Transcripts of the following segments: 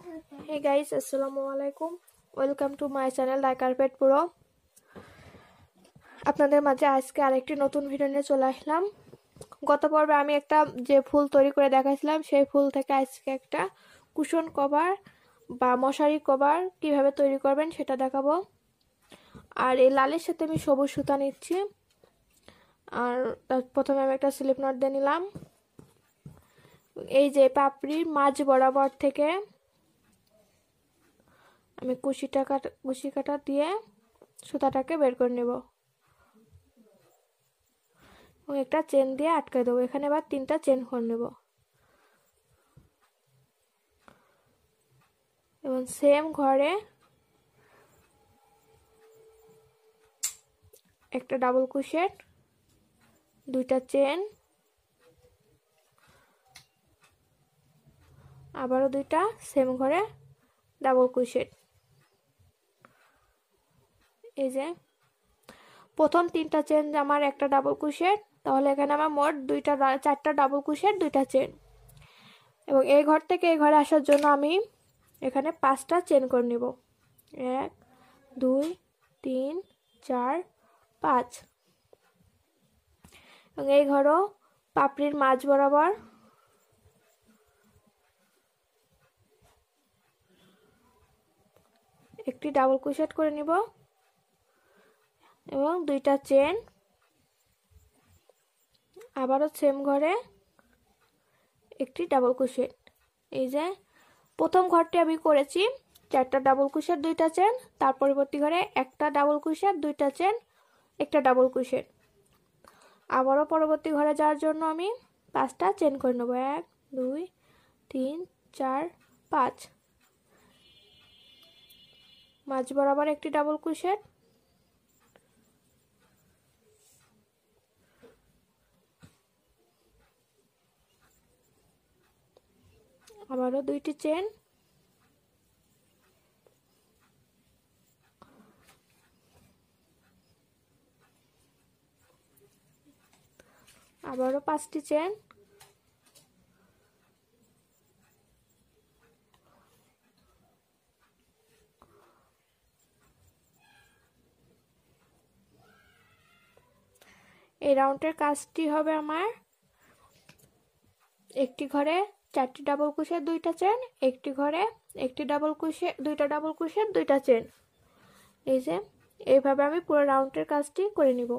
Hey guys, আসসালামু আলাইকুম। Welcome to my channel dye carpet pro. আপনাদের মাঝে আজকে আরেকটি নতুন ভিডিও নিয়ে চলে আসলাম। গত পর্বে আমি একটা যে ফুল তৈরি করে দেখাইছিলাম, সেই ফুল থেকে আজকে একটা কুশন কভার বা মশারি কভার কিভাবে তৈরি করবেন সেটা দেখাবো। আর এই লালের সাথে আমি সবুজ সুতা নিচ্ছি। আর প্রথমে আমি একটা স্লিপ নট দিয়ে নিলাম। এই যে পাপড়ির মাঝ বরাবর থেকে আমি কুশি কাটা দিয়ে সুতাটাকে বের করে নেব এবং একটা চেন দিয়ে আটকে দেবো। এখানে আবার 3টা চেন করে নেব এবং সেম ঘরে একটা ডাবল ক্রোশেট, 2টা চেন, আবারও 2টা সেম ঘরে ডাবল ক্রোশেট। এই যে প্রথম 3টা চেন আমার একটা ডাবল ক্রোশেট, তাহলে এখানে আমার মোট 4টা ডাবল ক্রোশেট, 2টা চেন। এবং এই ঘর থেকে এই ঘরে আসার জন্য আমি এখানে 5টা চেন করে নেব। 1 2 3 4 5। এবং এই ঘরও পাপড়ির মাঝ বরাবর একটি ডাবল ক্রোশেট করে নিব এবং 2টা চেন, আবারও সেম ঘরে একটি ডাবল ক্রোশেট। এই যে প্রথম ঘরটি আমি করেছি 4টা ডাবল ক্রোশেট, 2টা চেন, তার পরবর্তী ঘরে একটা ডাবল ক্রোশেট, 2টা চেন, একটা ডাবল ক্রোশেট। আবারও পরবর্তী ঘরে যাওয়ার জন্য আমি 5টা চেন করে নেব। 1 2 3 4 5। মাঝ বরাবর একটি ডাবল ক্রোশেট, আবারও 2টি চেন, আবারও 5টি চেন, এই রাউন্ডের কাজটি হবে আমার একটি ঘরে 4টি ডাবল ক্রোশেট, 2টা চেন, একটি ঘরে একটি ডাবল ক্রোশেট, 2টা ডাবল ক্রোশেট, 2টা চেন। এই যে এইভাবে আমি পুরো রাউন্ডের কাজটি করে নিব।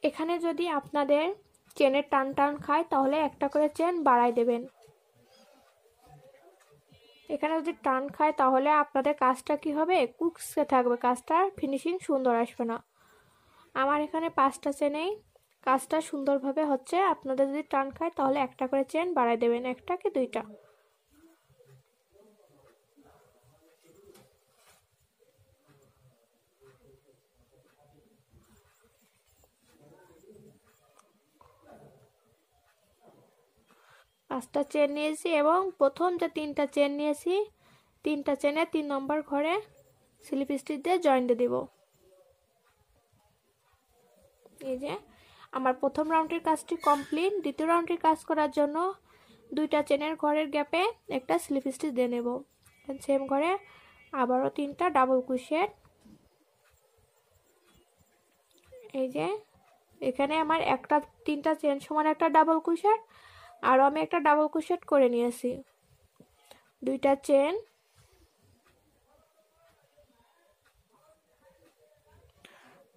এখানে যদি আপনাদের চেনের টান টান খায় তাহলে একটা করে চেন বাড়াই দেবেন। এখানে যদি টান খায় তাহলে আপনাদের কাজটা কি হবে, কুকসে থাকবে, কাজটার ফিনিশিং সুন্দর আসবে না। আমার এখানে 5টা চেনেই কাজটা সুন্দরভাবে হচ্ছে। আপনাদের যদি টান খায় তাহলে একটা করে চেন বাড়াই দেবেন, একটা কি দুইটা। পাঁচটা চেন নিয়েছি এবং প্রথম যে 3টা চেন নিয়েছি 3টা চেনে 3 নম্বর ঘরে স্লিপ স্টিচ দিয়ে জয়েন্ট দিয়ে দিব। এই যে আমার প্রথম রাউন্ডের কাজটি কমপ্লিট। দ্বিতীয় রাউন্ডের কাজ করার জন্য 2টা চেনের ঘরের গ্যাপে একটা স্লিপ স্টিচ দিয়ে নেব। সেম ঘরে আবারও 3টা ডাবল ক্রোশেট। এই যে এখানে আমার 3টা চেন সমান একটা ডাবল ক্রোশেট, আর আমি একটা ডাবল ক্রোশেট করে নিয়েছি। 2টা চেন,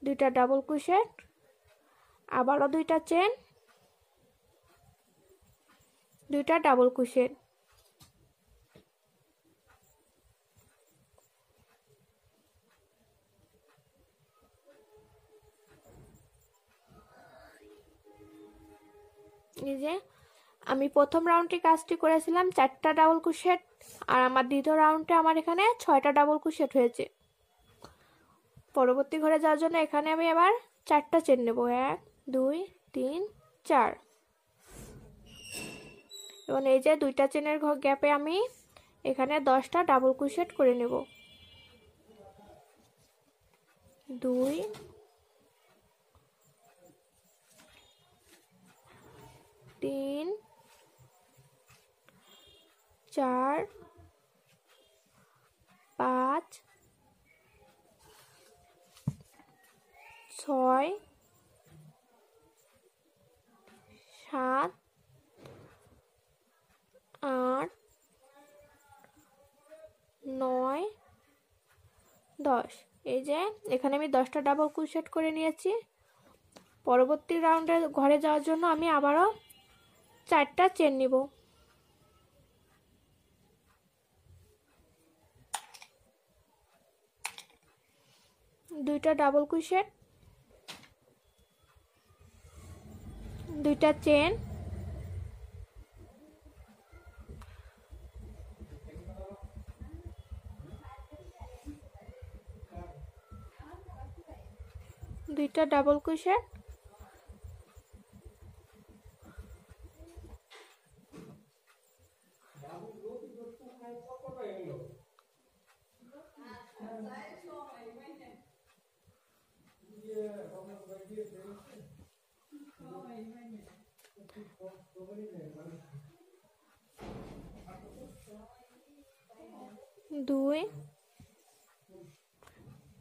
2টা ডাবল ক্রোশেট, আবারও 2টা চেন, 2টা ডাবল ক্রোশেট। এই যে আমি প্রথম রাউন্ডে কাজটি করেছিলাম 4টা ডাবল ক্রোশেট, আর আমার দ্বিতীয় রাউন্ডে আমার এখানে 6টা ডাবল ক্রোশেট হয়েছে। পরবর্তী ঘরে যাওয়ার জন্য এখানে আমি আবার 4টা চেন নেব, 1 2 3 4। এবং এই যে 2টা চেনের গ্যাপে আমি এখানে 10টা ডাবল ক্রোশেট করে নেব। 2 3 4 5 6 7 8 9 10। এই যে এখানে আমি 10টা ডাবল ক্রোশেট করে নিয়েছি। পরবর্তী রাউন্ডে ঘরে যাওয়ার জন্য আমি আবারও 4টা চেন নিব। 2টা ডাবল ক্রোশেট, 2টা চেন, 2টা ডাবল ক্রোশেট, 2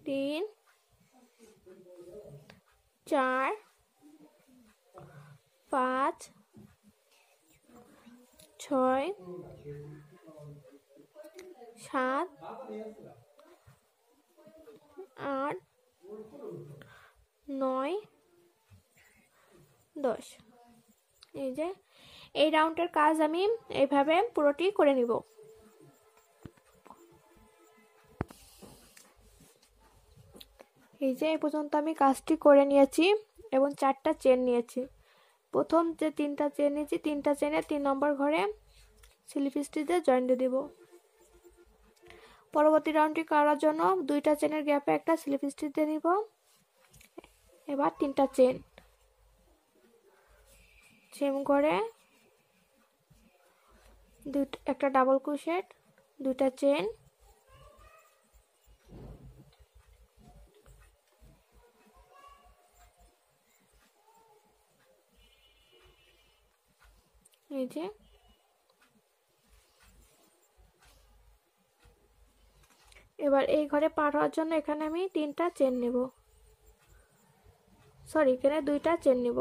3 4 5 6 7 8 9 10। এই যে এই রাউন্ডের কাজ আমি এইভাবে পুরোটি করে নিব। এই যে এই পর্যন্ত আমি কাজটি করে নিয়েছি এবং 4টা চেন নিয়েছি। প্রথম যে 3টা চেন নিয়েছি 3টা চেনে 3 নম্বর ঘরে স্লিপ স্টিচ দিয়ে জয়েন্ট দিয়ে দিব। পরবর্তী রাউন্ডটি করার জন্য 2টা চেনের গ্যাপে একটা স্লিপ স্টিচ দিয়ে নিব। এবার 3টা চেন, সেম করে একটা ডাবল ক্রোশেট, 2টা চেন, এই যে এবার এই ঘরে পার হওয়ার জন্য এখানে আমি 3টা চেন নেব, সরি এখানে 2টা চেন নেব।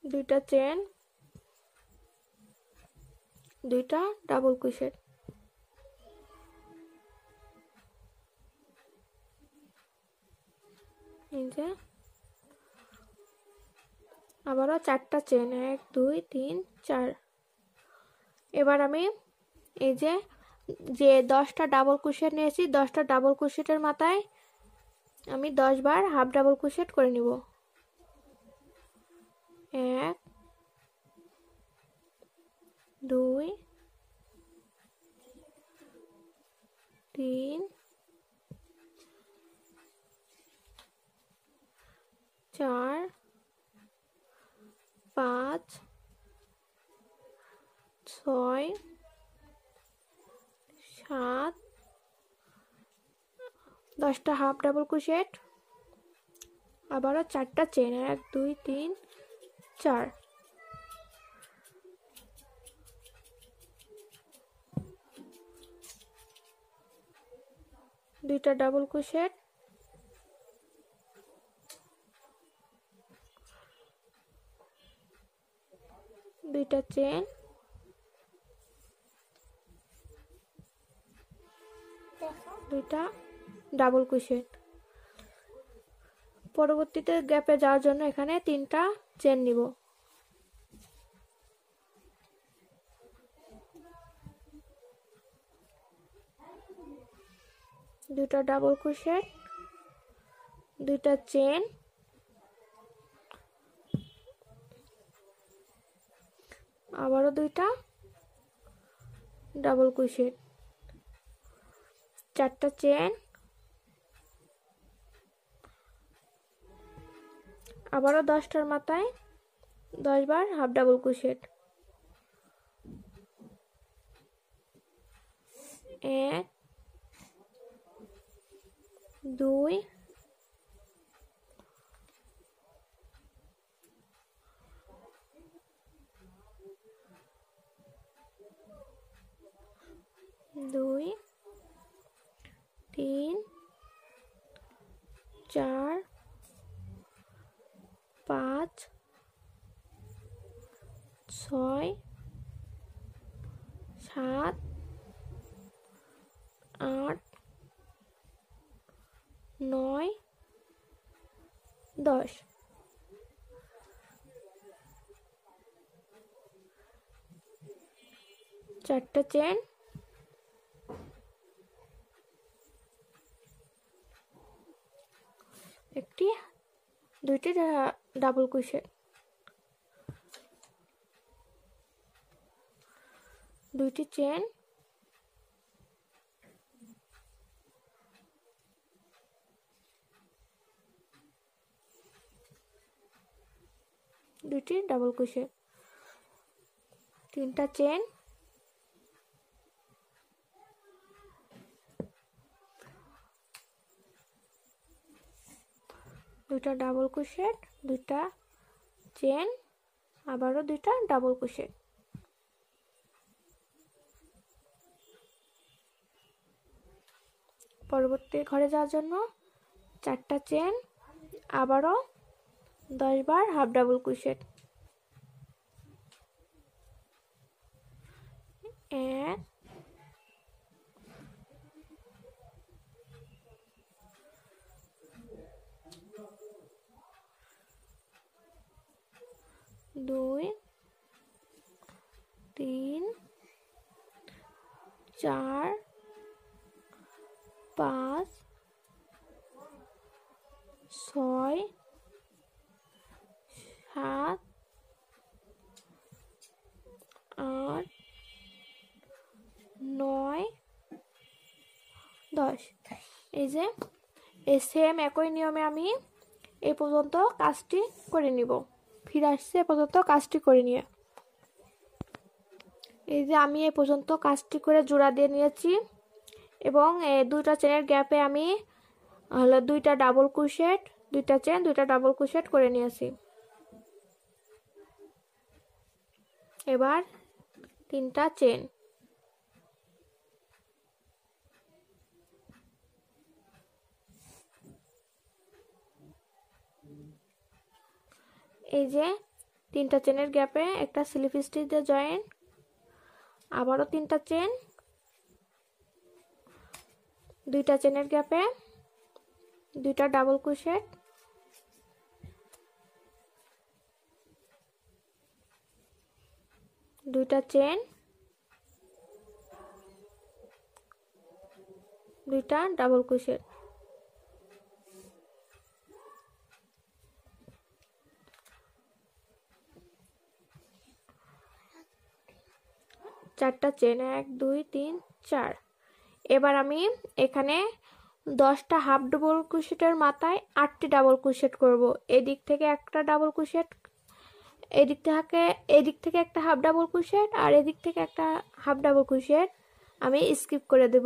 দুইটা চেন, 2টা ডাবল ক্রোশেট, এই যে আবারও 4টা চেন, 1 2 3 4। এবার আমি এই যে 10টা ডাবল ক্রোশেট নিয়েছি, 10টা ডাবল ক্রোশেটের মাথায় আমি 10 বার হাফ ডাবল ক্রোশেট করে নিব। 1 2 3 4 5 6 7, 10টা হাফ ডাবল ক্রোশেট, আবারও 4টা চেন, 1 2 3 4। দুইটা ডাবল ক্রোশেট, দুইটা চেন, দুইটা ডাবল ক্রোশেট। পরবর্তীতে গ্যাপে যাওয়ার জন্য এখানে 3টা চেন নিব। দুইটা ডাবল ক্রোশেট, দুইটা চেন, আবারও দুইটা ডাবল ক্রোশেট, 4টা চেন, আবারও 10টার মাথায় 10 বার হাফ ডাবল ক্রোশেট। 1 2 2 3 4 5 6 7 8 9 10। 4টা চেন, দুইটি ডাবল ক্রোশেট, দুইটি চেন, দুইটি ডাবল ক্রোশেট, 3টা চেন, দুইটা ডাবল ক্রোশেট, দুইটা চেন, আবারও দুইটা ডাবল ক্রোশেট। পরবর্তী ঘরে যাওয়ার জন্য 4টা চেন, আবারও 10 বার হাফ ডাবল ক্রোশেট। 1 2 3 4 5 6 7 8 9 10। এই যে এই সেম একই নিয়মে আমি এই পর্যন্ত কাজটি করে নিব। ফিরে আসছে এ পর্যন্ত কাজটি করে নিয়ে। এই যে আমি এই পর্যন্ত কাজটি করে জোড়া দিয়ে নিয়েছি এবং এই দুইটা চেনের গ্যাপে আমি হলো দুইটা ডাবল ক্রোশেট, দুইটা চেন, দুইটা ডাবল ক্রোশেট করে নিয়েছি। এবার 3টা চেন, এই যে 3টা চেনের গ্যাপে একটা স্লিপ স্টিচ দিয়ে জয়েন, আবারও 3টা চেন, দুইটা চেনের গ্যাপে দুইটা ডাবল ক্রোশেট, দুইটা চেন, দুইটা ডাবল ক্রোশেট, চারটা চেন, 1 2 3 4। এবার আমি এখানে 10টা হাফ ডাবল ক্রোশেটের মাথায় 8টি ডাবল ক্রোশেট করব। এদিক থেকে একটা ডাবল ক্রোশেট, এদিক থেকে একটা হাফ ডাবল ক্রোশেট, আর এদিক থেকে একটা হাফ ডাবল ক্রোশেট আমি স্কিপ করে দেব।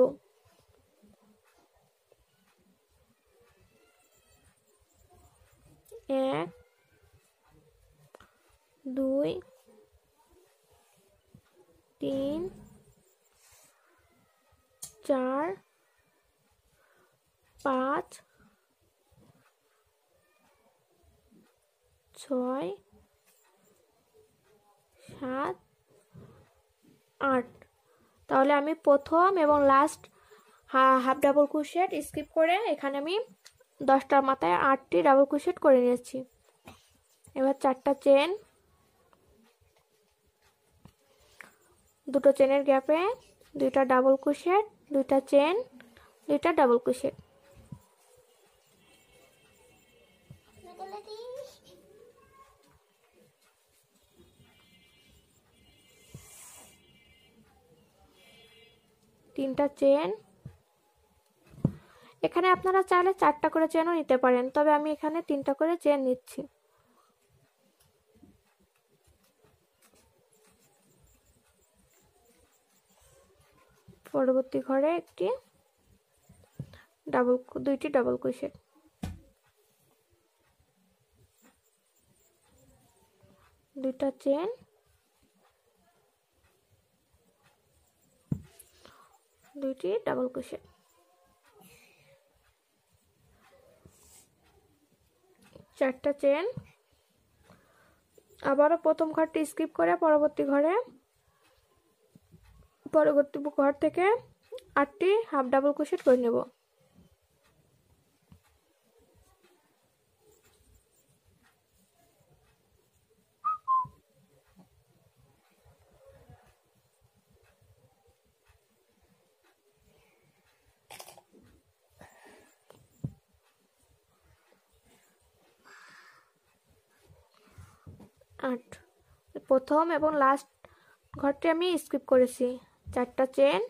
1 2 3 4 5 6 7 8। তাহলে আমি প্রথম এবং last half double crochet skip করে এখানে আমি 10টার মাথায় 8টি ডাবল ক্রোশেট করে নিয়েছি। এবার 4টা চেন, দুটো চেনের গ্যাপে দুইটা ডাবল ক্রোশেট, দুইটা চেন, দুইটা ডাবল ক্রোশেট। তিনটা চেন, এখানে আপনারা চাইলে 4টা করে চেনও নিতে পারেন, তবে আমি এখানে 3টা করে চেন নিচ্ছি। পরবর্তী ঘরে দুইটি ডাবল ক্রোশেট, দুইটা চেন, দুইটি ডাবল ক্রোশেট, চারটা চেন। আবারও প্রথম ঘরটি স্কিপ করে পরবর্তী ঘর থেকে 8টি হাফ ডাবল ক্রোশেট করে নেব। প্রথম এবং লাস্ট ঘরটি আমি স্কিপ করেছি। 4টা চেন,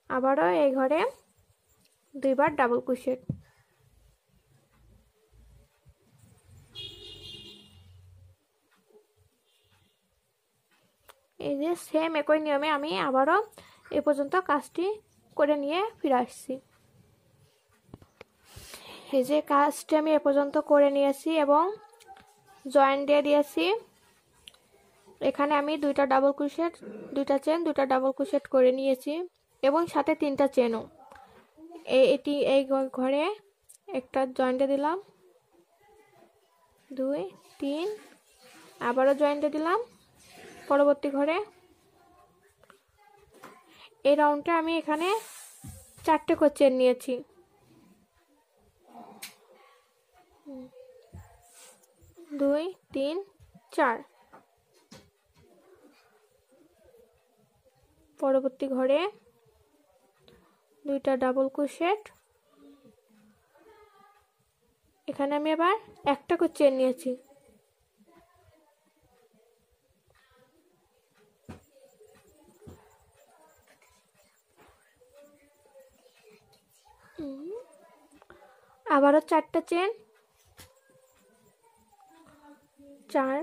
আবারও এই ঘরে দুইবার ডাবল ক্রোশেট, এই যে সেম একই নিয়মে আমি আবারও এই পর্যন্ত কাজটি করে নিয়ে ফিরে আসছি। এই যে কাজটি আমি এ পর্যন্ত করে নিয়েছি এবং জয়েন দিয়ে দিয়েছি। এখানে আমি দুইটা ডাবল ক্রোশেট, দুইটা চেন, দুইটা ডাবল ক্রোশেট করে নিয়েছি এবং সাথে 3টা চেনও। এই ঘরে একটা জয়েন দিয়ে দিলাম, 2 3, আবারও জয়েন দিয়ে দিলাম পরবর্তী ঘরে। এই রাউন্ডে আমি এখানে 4টে করে চেন নিয়েছি, 2 3 4। পরবর্তী ঘরে দুইটা ডাবল ক্রোশেট, এখানে আমি আবার একটা করে চেন নিয়েছি, আবারও 4টা চেন, 4।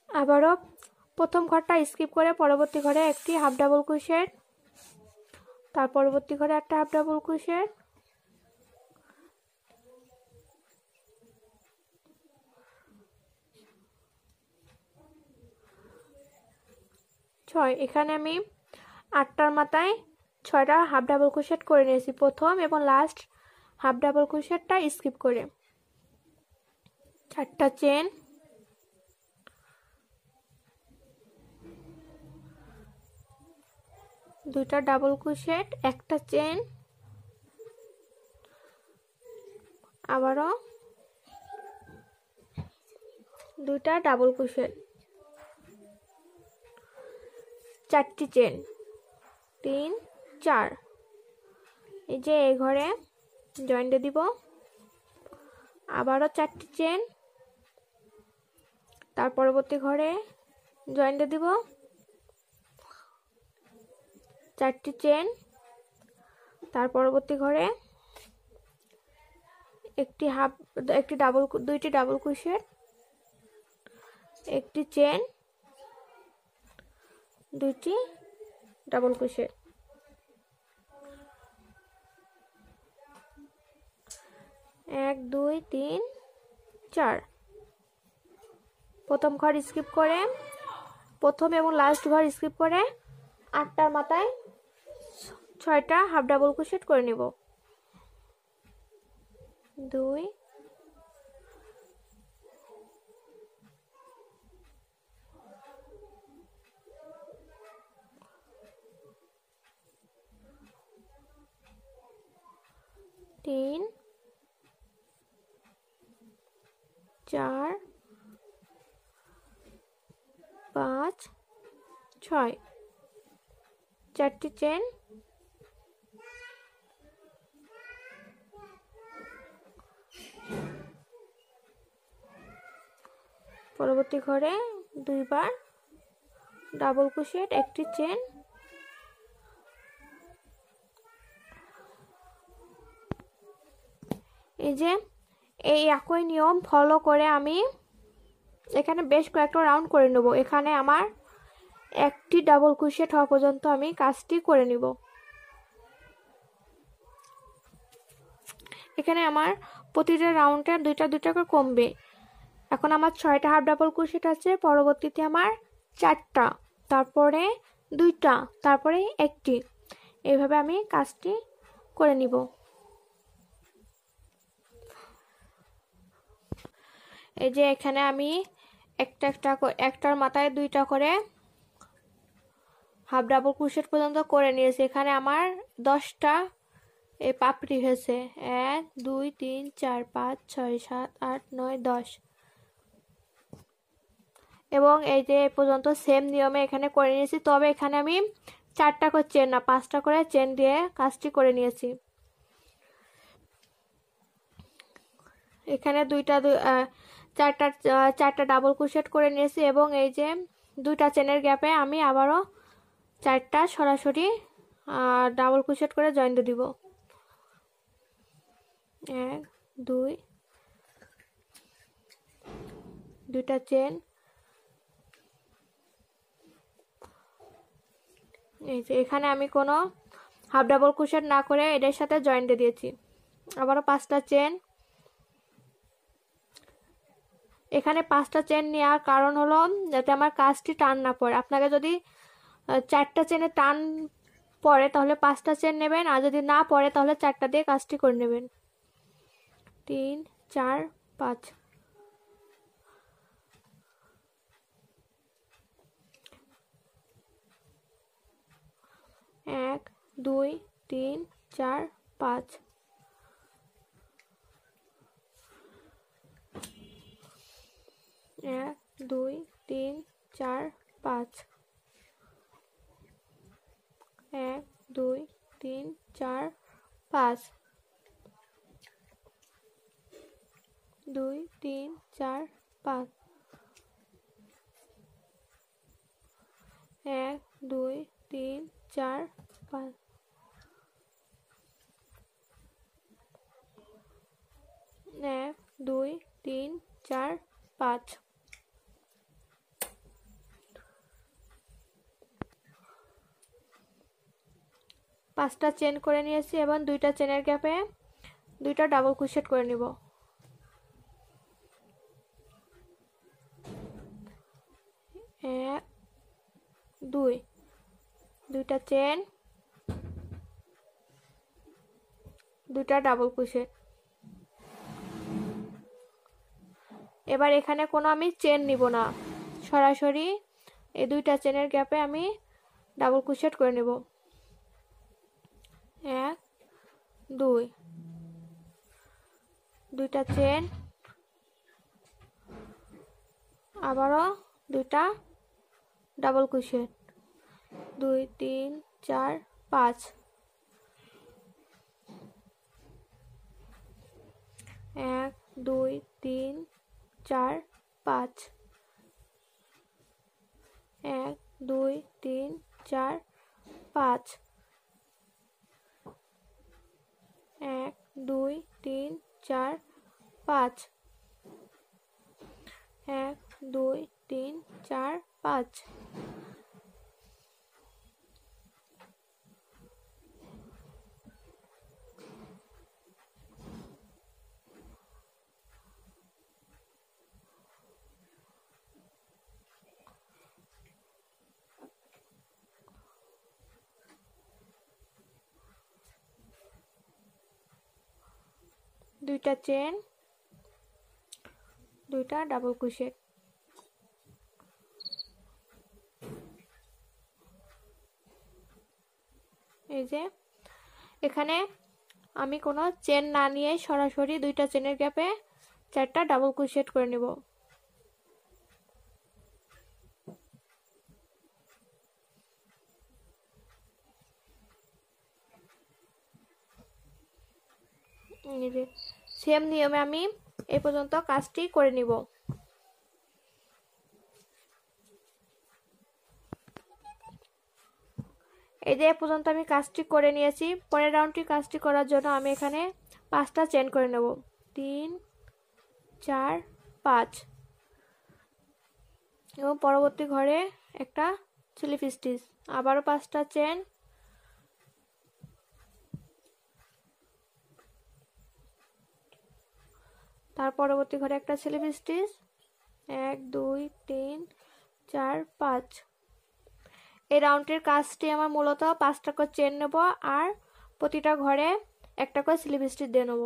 আবারও প্রথম ঘরটা স্কিপ করে পরবর্তী ঘরে একটি হাফ ডাবল ক্রোশেট, তার পরবর্তী ঘরে একটা হাফ ডাবল ক্রোশেট, 6। এখানে আমি 8টার মাথায় 6টা হাফ ডাবল ক্রোশেট করে নিয়েছি প্রথম এবং লাস্ট হাফ ডাবল ক্রোশেটটা স্কিপ করে। 4টা চেন, দুইটা ডাবল ক্রোশেট, একটা চেন, আবারও দুইটা ডাবল ক্রোশেট, 4টি চেন, 3 4। এই যে এই ঘরে জয়েন দিয়ে দিব, আবারও 4টি চেন, তার পরবর্তী ঘরে জয়েন দিয়ে দিব, 4টি চেন, তার পরবর্তী ঘরে দুইটি ডাবল ক্রোশেট, একটি চেন, দুইটি ডাবল ক্রোশেট। এক দুই তিন চার। প্রথম ঘর স্কিপ করে, প্রথম এবং লাস্ট ঘর স্কিপ করে 8টার মাথায় 6টা হাফ ডাবল ক্রোশেট করে নিব। 2 3 4 5 6, 4টি চেন, পরবর্তী ঘরে দুইবার ডাবল ক্রোশেট, একটি চেন, এই যে এই একই নিয়ম ফলো করে আমি এখানে বেশ কয়েকটা রাউন্ড করে নেব। এখানে আমার একটি ডাবল ক্রোশেট হওয়া পর্যন্ত আমি কাজটি করে নিব। এখানে আমার প্রতিটা রাউন্ডে দুইটা দুইটা করে কমবে। এখন আমার 6টা হাফ ডাবল ক্রোশেট আছে, পরবর্তীতে আমার 4টা, তারপরে 2টা, তারপরে একটি, এইভাবে আমি কাজটি করে নিব। এই যে এখানে আমি একটার মাথায় 2টা করে হাফ ডাবল ক্রোশেট পর্যন্ত করে নিয়েছি। এখানে আমার 10টা এই পাপড়ি হয়েছে। 1 2 3 4 5 6 7 8 9 10। এবং এই যে এই পর্যন্ত সেম নিয়মে এখানে করে নিয়েছি, তবে এখানে আমি 4টা করে চেন না 5টা করে চেন দিয়ে কাজটি করে নিয়েছি। এখানে চারটা ডাবল ক্রোশেট করে নিয়েছি এবং এই যে 2টা চেনের গ্যাপে আমি আবারও 4টা সরাসরি ডাবল ক্রোশেট করে জয়েন দিয়ে দিব। 1 2, 2টা চেন, এই যে এখানে আমি কোনো হাফ ডাবল ক্রোশেট না করে এদের সাথে জয়েন দিয়ে দিয়েছি। আবারও 5টা চেন। এখানে 5টা চেন নেওয়ার কারণ হলো যাতে আমার কাজটি টান না পড়ে। আপনাকে যদি 4টা চেনে টান পড়ে তাহলে 5টা চেন নেবেন, আর যদি না পড়ে তাহলে 4টা দিয়ে কাজটি করে নেবেন। 3 4 5। এক 2 3 4 5। 1 2 3 4 5। 1 2 3 4 5। 2 3 4 5। 1 2 3 4 5। 1 2 3 4 5। পাঁচটা চেন করে নিয়েছি এবং 2টা চেনের গ্যাপে 2টা ডাবল ক্রোশেট করে নিব। 1 2, 2টা চেন, 2টা ডাবল ক্রোশেট। এবার এখানে কোনো আমি চেন নিব না, সরাসরি এই 2টা চেনের গ্যাপে আমি ডাবল ক্রোশেট করে নেব। 1 2, 2টা চেন, আবারও 2টা ডাবল ক্রোশেট। 2 3 4 5 1 2 3 4 5 1 2 3 4 5 1 2 3 4 5 1 2 3 4 5 দুইটা চেন দুইটা ডাবল ক্রোশেট এই যে এখানে আমি কোনো চেন না নিয়ে সরাসরি দুইটা চেনের গ্যাপে 4টা ডাবল ক্রোশেট করে নেব এই যে সেম নিয়মে আমি এই পর্যন্ত কাজটি করে নিব এই যে এই পর্যন্ত আমি কাজটি করে নিয়েছি পরের রাউন্ডটি কাজটি করার জন্য আমি এখানে 5টা চেন করে নেব 3 4 5 এবং পরবর্তী ঘরে একটা স্লিপ স্টিচ আবারও 5টা চেন তার পরবর্তী ঘরে একটা স্লিপ স্টিচ 1 2 3 4 5 এই রাউন্ডের কাজটি আমার মূলত 5টা করে চেন নেব আর প্রতিটা ঘরে একটা করে স্লিপ স্টিচ দিয়ে নেব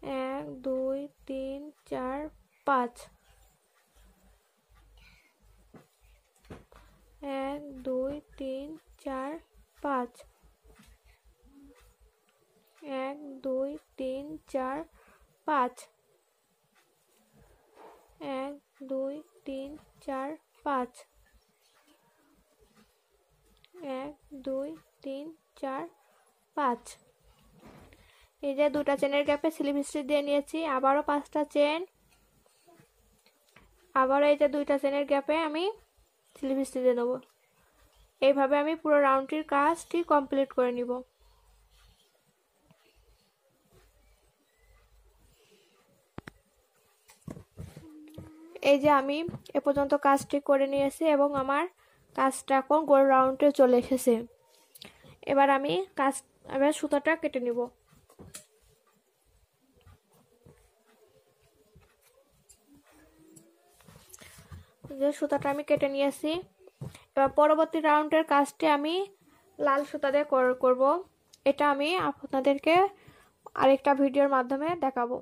1 2 3 4 5 1 2 3 4 5 1 2 3 4 5 1 2 3 4 5 1 2 3 4 5 এই যে দুটো চেনের গ্যাপে স্লিপ স্টিচ দিয়ে নিয়েছি আবারও 5টা চেন আবারও এই যে দুইটা চেনের গ্যাপে আমি স্লিপ স্টিচ দিয়ে নেব এইভাবে আমি পুরো রাউন্ডটির কাজটি কমপ্লিট করে নিব এই যে আমি এ পর্যন্ত কাজটি করে নিয়েছি এবং আমার কাজটা এখন গোল রাউন্ডে চলে এসেছে এবার আমি সুতাটা কেটে নিব যে সুতাটা আমি কেটে নিয়েছি এবার পরবর্তী রাউন্ডের কাজটি আমি লাল সুতা দিয়ে করব এটা আমি আপনাদেরকে আরেকটা ভিডিওর মাধ্যমে দেখাবো